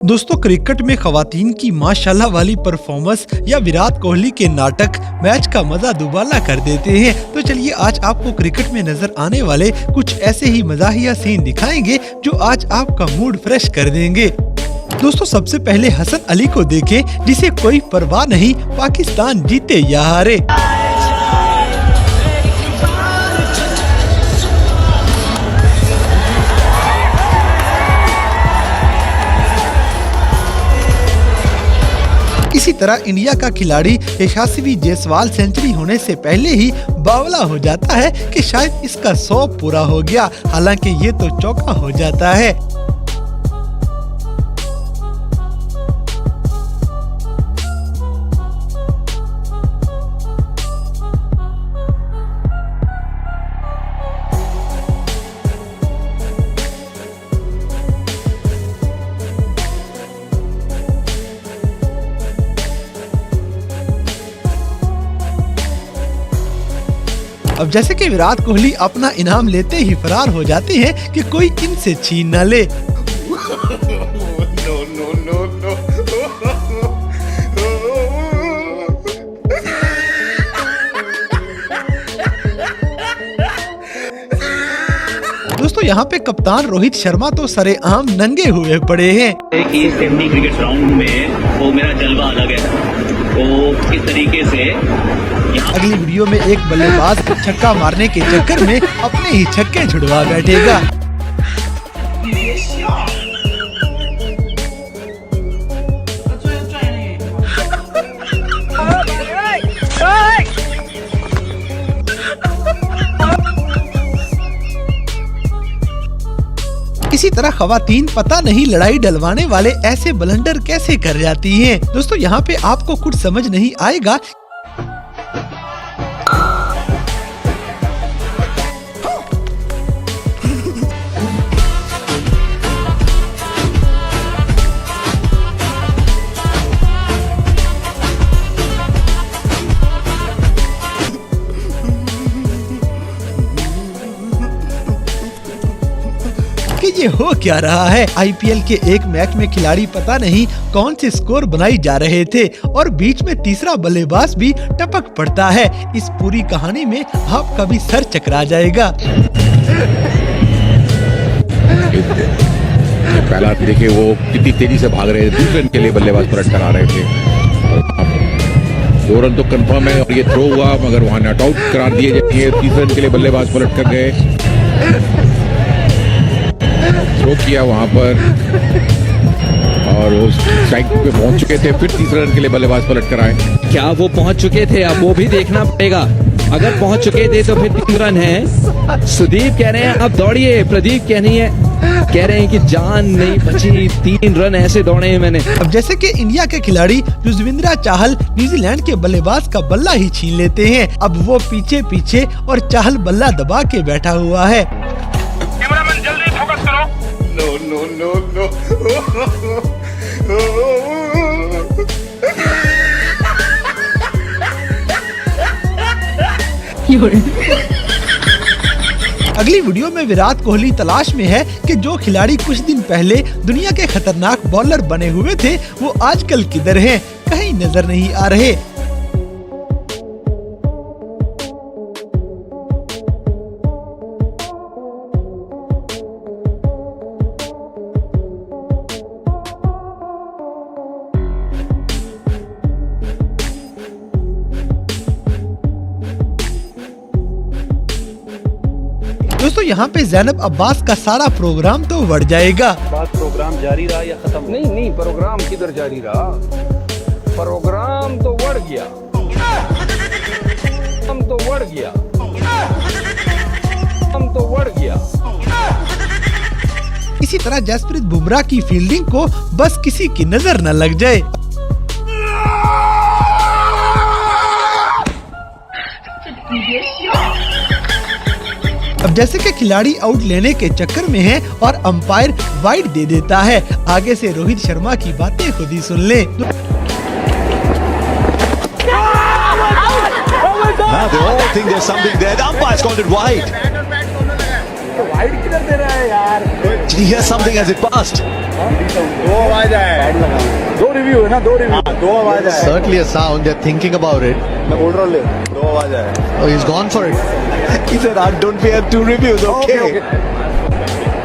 दोस्तों, क्रिकेट में खवातीन की माशाल्लाह वाली परफॉर्मेंस या विराट कोहली के नाटक मैच का मजा दुबाला कर देते हैं। तो चलिए आज आपको क्रिकेट में नजर आने वाले कुछ ऐसे ही मजाहिया सीन दिखाएंगे जो आज आपका मूड फ्रेश कर देंगे। दोस्तों, सबसे पहले हसन अली को देखें जिसे कोई परवाह नहीं, पाकिस्तान जीते या हारे। इसी तरह इंडिया का खिलाड़ी यशस्वी जायसवाल सेंचुरी होने से पहले ही बावला हो जाता है कि शायद इसका 100 पूरा हो गया, हालांकि ये तो चौका हो जाता है। अब जैसे कि विराट कोहली अपना इनाम लेते ही फरार हो जाते हैं कि कोई इनसे छीन न ले। दोस्तों, यहाँ पे कप्तान रोहित शर्मा तो सरेआम नंगे हुए पड़े हैं। क्रिकेट ग्राउंड में वो मेरा जलवा अलग है। तो इस तरीके से अगली वीडियो में एक बल्लेबाज छक्का मारने के चक्कर में अपने ही छक्के छुड़वा बैठेगा। इसी तरह खवातीन पता नहीं लड़ाई डलवाने वाले ऐसे ब्लंडर कैसे कर जाती हैं। दोस्तों, यहाँ पे आपको कुछ समझ नहीं आएगा। कि ये हो क्या रहा है। आईपीएल के एक मैच में खिलाड़ी पता नहीं कौन से स्कोर बनाई जा रहे थे और बीच में तीसरा बल्लेबाज भी टपक पड़ता है। इस पूरी कहानी में आपका भी सर चकरा जाएगा। पहला देखिए वो कितनी तेजी से भाग रहे थे, दूसरे रन के लिए बल्लेबाज पलट कर आ रहे थे। 2 रन तो कंफर्म है और ये थ्रो हुआ, मगर वहां नॉट आउट करार दिए जाएंगे। तीसरे रन के लिए बल्लेबाज पलट कर गए, थ्रो किया वहां पर और वो स्ट्राइक पे पहुंच चुके थे। फिर तीसरे रन के लिए बल्लेबाज पलट कर आए। क्या वो पहुंच चुके थे? अब वो भी देखना पड़ेगा। अगर पहुंच चुके थे तो फिर 3 रन है। सुदीप कह रहे हैं अब दौड़िए, प्रदीप कह रहे हैं कि जान नहीं बची, 3 रन ऐसे दौड़े हैं मैंने। अब जैसे कि इंडिया के खिलाड़ी युजवेंद्र चाहल न्यूजीलैंड के बल्लेबाज का बल्ला ही छीन लेते हैं। अब वो पीछे पीछे और चाहल बल्ला दबा के बैठा हुआ है। जल्दी फोकस करो। नो अगली वीडियो में विराट कोहली तलाश में है कि जो खिलाड़ी कुछ दिन पहले दुनिया के खतरनाक बॉलर बने हुए थे वो आजकल किधर हैं, कहीं नजर नहीं आ रहे। दोस्तों, यहाँ पे ज़ैनब अब्बास का सारा प्रोग्राम तो बढ़ जाएगा। प्रोग्राम जारी रहा या खत्म? नहीं, प्रोग्राम किधर जारी रहा, प्रोग्राम तो बढ़ गया, हम तो बढ़ गया। इसी तरह जसप्रीत बुमराह की फील्डिंग को बस किसी की नजर न लग जाए। अब जैसे कि खिलाड़ी आउट लेने के चक्कर में है और अंपायर वाइड दे देता है। आगे से रोहित शर्मा की बातें खुद ही सुन ले। Now they all think there's something there. The umpire's called it wide. Side किधर दे रहा है यार? Did you hear something as it passed? दो आवाज आया, दो रिव्यू है ना, दो रिव्यू। दो आवाज आया। Certainly a sound. They're thinking about it. मैं बोल रहा हूँ, दो आवाज आया। Oh, he's gone for it. He said, "I don't fear two reviews." Okay.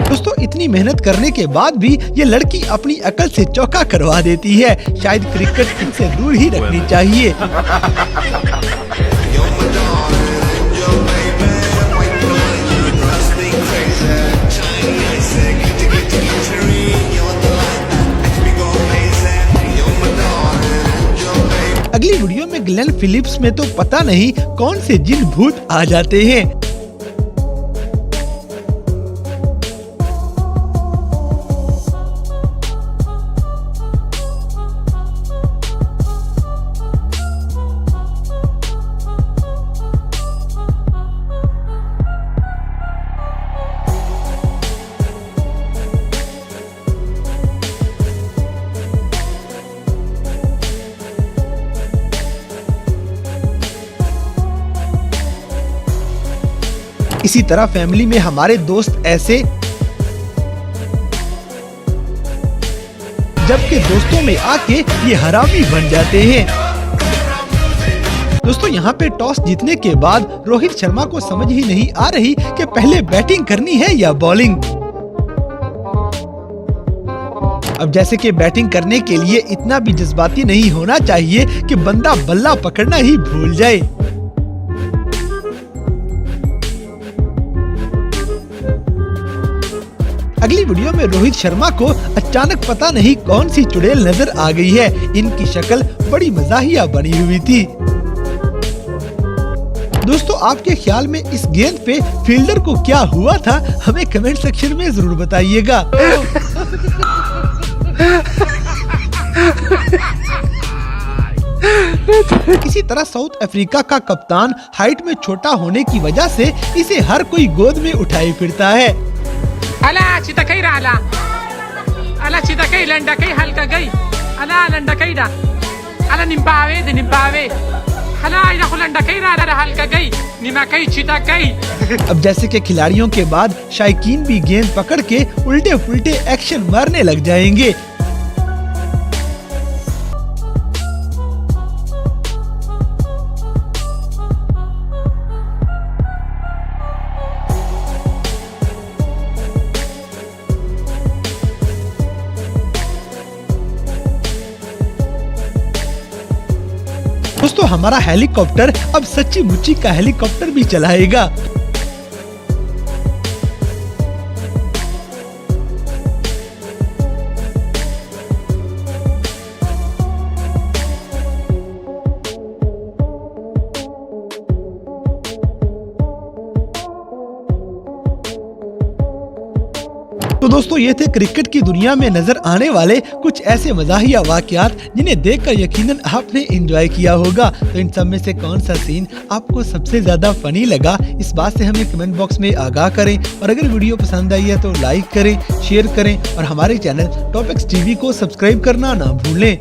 दोस्तों इतनी मेहनत करने के बाद भी ये लड़की अपनी अकल से चौका करवा देती है। शायद क्रिकेट इनसे दूर ही रखनी चाहिए। अगली वीडियो में ग्लेन फिलिप्स में तो पता नहीं कौन से जिन भूत आ जाते हैं। इसी तरह फैमिली में हमारे दोस्त ऐसे, जबकि दोस्तों में आके ये हरामी बन जाते हैं। दोस्तों यहाँ पे टॉस जीतने के बाद रोहित शर्मा को समझ ही नहीं आ रही कि पहले बैटिंग करनी है या बॉलिंग। अब जैसे कि बैटिंग करने के लिए इतना भी जज्बाती नहीं होना चाहिए कि बंदा बल्ला पकड़ना ही भूल जाए। अगली वीडियो में रोहित शर्मा को अचानक पता नहीं कौन सी चुड़ैल नजर आ गई है। इनकी शक्ल बड़ी मजाहिया बनी हुई थी। दोस्तों आपके ख्याल में इस गेंद पे फील्डर को क्या हुआ था, हमें कमेंट सेक्शन में जरूर बताइएगा। इसी तरह साउथ अफ्रीका का कप्तान हाइट में छोटा होने की वजह से इसे हर कोई गोद में उठाए फिरता है। अला चितकई राला, अला चितकई लंडकई हल्का गई, अला लंडकई दा, अला निम्पावे दे निम्पावे, अला इधर लंडकई राला हल्का गई, निमाकई चितकई। अब जैसे कि खिलाड़ियों के बाद शायकीन भी गेंद पकड़ के उल्टे पुल्टे एक्शन मारने लग जाएंगे। दोस्तों हमारा हेलीकॉप्टर अब सच्ची मुच्ची का हेलीकॉप्टर भी चलाएगा। तो दोस्तों ये थे क्रिकेट की दुनिया में नजर आने वाले कुछ ऐसे मजाहिया वाकयात जिन्हें देखकर यकीनन आपने एंजॉय किया होगा। तो इन सब में से कौन सा सीन आपको सबसे ज्यादा फनी लगा, इस बात से हमें कमेंट बॉक्स में आगाह करें। और अगर वीडियो पसंद आई है तो लाइक करें, शेयर करें और हमारे चैनल टॉपिक्स टीवी को सब्सक्राइब करना ना भूलें।